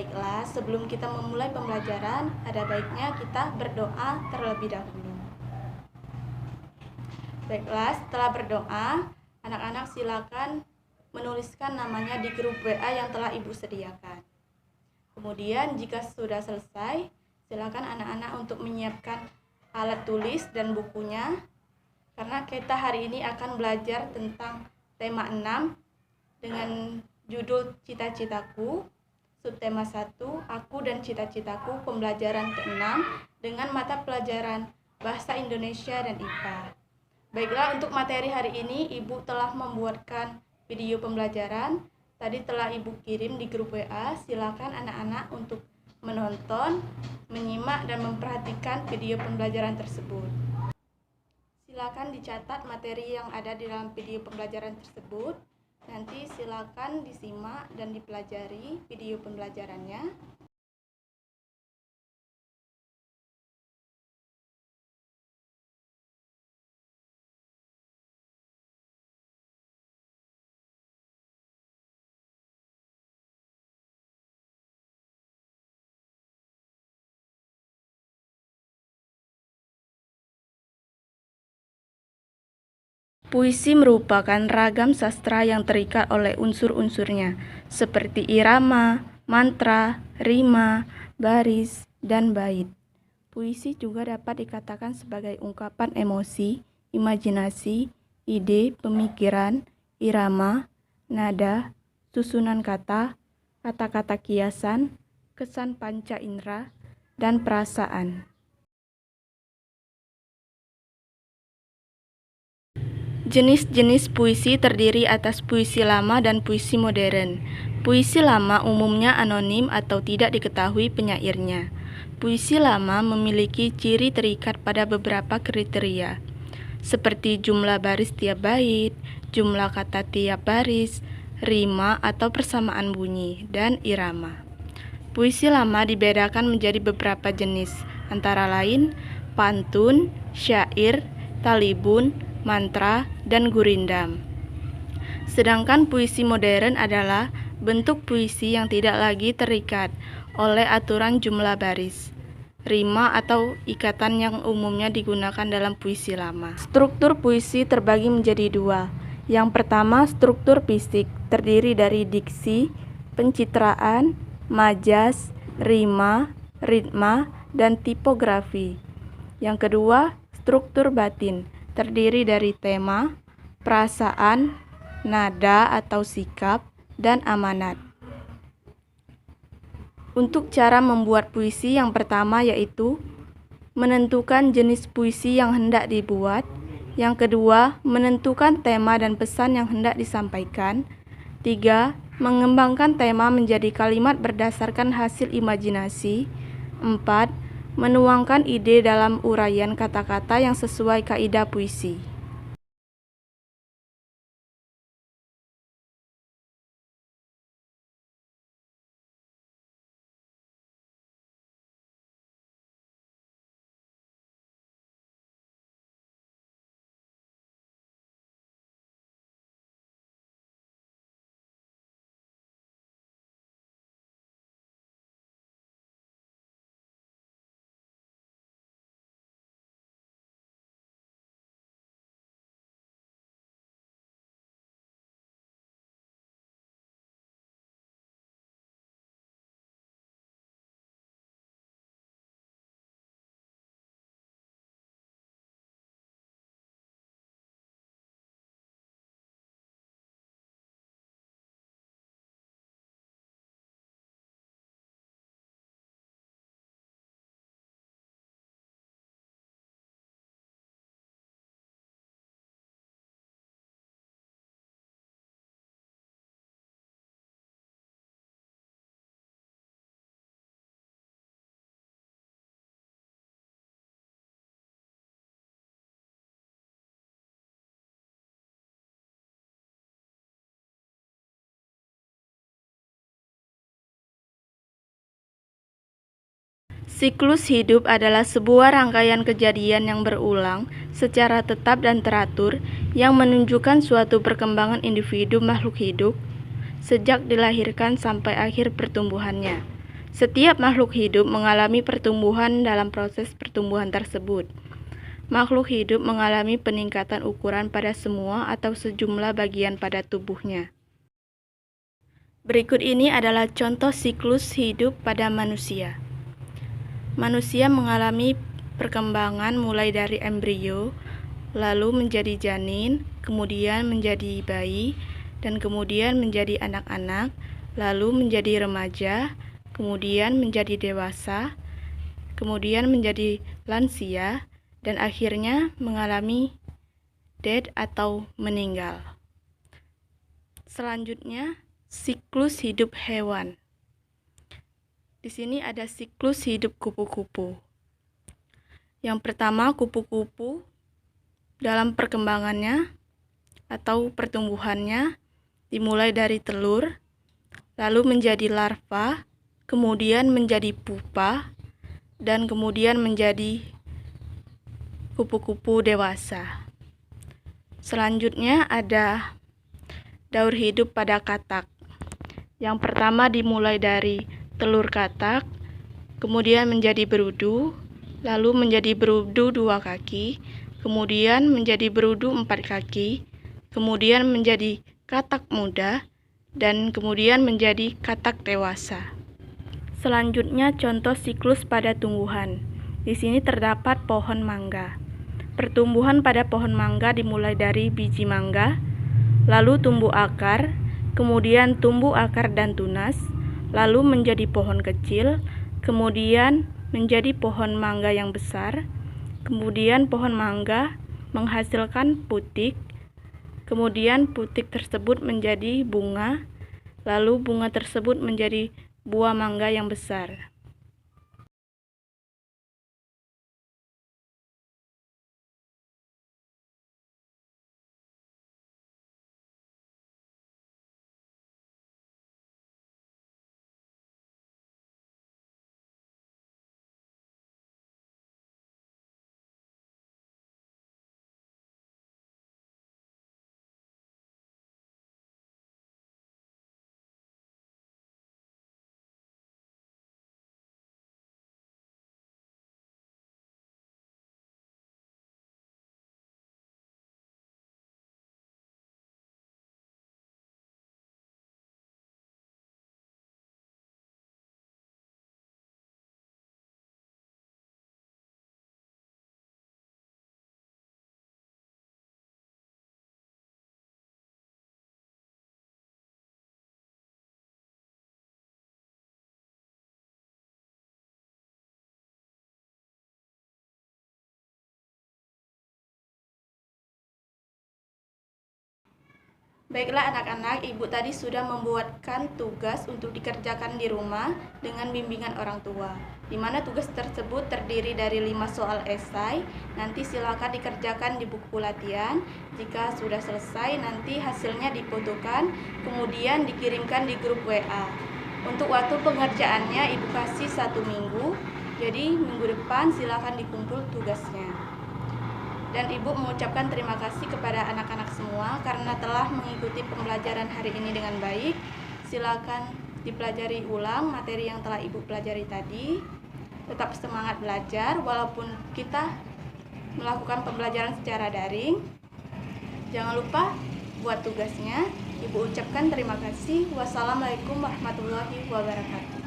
Baiklah, sebelum kita memulai pembelajaran, ada baiknya kita berdoa terlebih dahulu. Baiklah, setelah berdoa, anak-anak silakan menuliskan namanya di grup WA yang telah Ibu sediakan. Kemudian jika sudah selesai, silakan anak-anak untuk menyiapkan alat tulis dan bukunya, karena kita hari ini akan belajar tentang tema 6 dengan judul Cita-citaku, subtema 1, Aku dan Cita-citaku, pembelajaran ke-6 dengan mata pelajaran Bahasa Indonesia dan IPA. Baiklah, untuk materi hari ini Ibu telah membuatkan video pembelajaran. Tadi telah Ibu kirim di grup WA. Silakan anak-anak untuk menonton, menyimak dan memperhatikan video pembelajaran tersebut. Silakan dicatat materi yang ada di dalam video pembelajaran tersebut. Nanti silakan disimak dan dipelajari video pembelajarannya. Puisi merupakan ragam sastra yang terikat oleh unsur-unsurnya, seperti irama, mantra, rima, baris, dan bait. Puisi juga dapat dikatakan sebagai ungkapan emosi, imajinasi, ide, pemikiran, irama, nada, susunan kata, kata-kata kiasan, kesan panca indera, dan perasaan. Jenis-jenis puisi terdiri atas puisi lama dan puisi modern. Puisi lama umumnya anonim atau tidak diketahui penyairnya. Puisi lama memiliki ciri terikat pada beberapa kriteria, seperti jumlah baris tiap bait, jumlah kata tiap baris, rima atau persamaan bunyi, dan irama. Puisi lama dibedakan menjadi beberapa jenis, antara lain pantun, syair, talibun, mantra, dan gurindam. Sedangkan puisi modern adalah bentuk puisi yang tidak lagi terikat oleh aturan jumlah baris, rima atau ikatan yang umumnya digunakan dalam puisi lama. Struktur puisi terbagi menjadi dua. Yang pertama, struktur fisik, terdiri dari diksi, pencitraan, majas, rima, ritma, dan tipografi. Yang kedua, struktur batin, terdiri dari tema, perasaan, nada atau sikap, dan amanat. Untuk cara membuat puisi, yang pertama yaitu menentukan jenis puisi yang hendak dibuat. Yang kedua, menentukan tema dan pesan yang hendak disampaikan. 3. Mengembangkan tema menjadi kalimat berdasarkan hasil imajinasi. 4. Menuangkan ide dalam uraian kata-kata yang sesuai kaidah puisi. Siklus hidup adalah sebuah rangkaian kejadian yang berulang secara tetap dan teratur yang menunjukkan suatu perkembangan individu makhluk hidup sejak dilahirkan sampai akhir pertumbuhannya. Setiap makhluk hidup mengalami pertumbuhan dalam proses pertumbuhan tersebut. Makhluk hidup mengalami peningkatan ukuran pada semua atau sejumlah bagian pada tubuhnya. Berikut ini adalah contoh siklus hidup pada manusia. Manusia mengalami perkembangan mulai dari embrio, lalu menjadi janin, kemudian menjadi bayi, dan kemudian menjadi anak-anak, lalu menjadi remaja, kemudian menjadi dewasa, kemudian menjadi lansia, dan akhirnya mengalami death atau meninggal. Selanjutnya, siklus hidup hewan. Di sini ada siklus hidup kupu-kupu. Yang pertama, kupu-kupu dalam perkembangannya atau pertumbuhannya dimulai dari telur, lalu menjadi larva, kemudian menjadi pupa, dan kemudian menjadi kupu-kupu dewasa. Selanjutnya ada daur hidup pada katak. Yang pertama dimulai dari telur katak, kemudian menjadi berudu, lalu menjadi berudu 2 kaki, kemudian menjadi berudu 4 kaki, kemudian menjadi katak muda, dan kemudian menjadi katak dewasa. Selanjutnya contoh siklus pada tumbuhan. Di sini terdapat pohon mangga. Pertumbuhan pada pohon mangga dimulai dari biji mangga, lalu tumbuh akar, kemudian tumbuh akar dan tunas, lalu menjadi pohon kecil, kemudian menjadi pohon mangga yang besar, kemudian pohon mangga menghasilkan putik, kemudian putik tersebut menjadi bunga, lalu bunga tersebut menjadi buah mangga yang besar. Baiklah anak-anak, ibu tadi sudah membuatkan tugas untuk dikerjakan di rumah dengan bimbingan orang tua. Di mana tugas tersebut terdiri dari 5 soal esai. Nanti silakan dikerjakan di buku latihan. Jika sudah selesai, nanti hasilnya difotokan, kemudian dikirimkan di grup WA. Untuk waktu pengerjaannya ibu kasih 1 minggu. Jadi minggu depan silakan dikumpul tugasnya. Dan ibu mengucapkan terima kasih kepada anak-anak semua karena telah mengikuti pembelajaran hari ini dengan baik. Silakan dipelajari ulang materi yang telah ibu pelajari tadi. Tetap semangat belajar walaupun kita melakukan pembelajaran secara daring. Jangan lupa buat tugasnya. Ibu ucapkan terima kasih. Wassalamualaikum warahmatullahi wabarakatuh.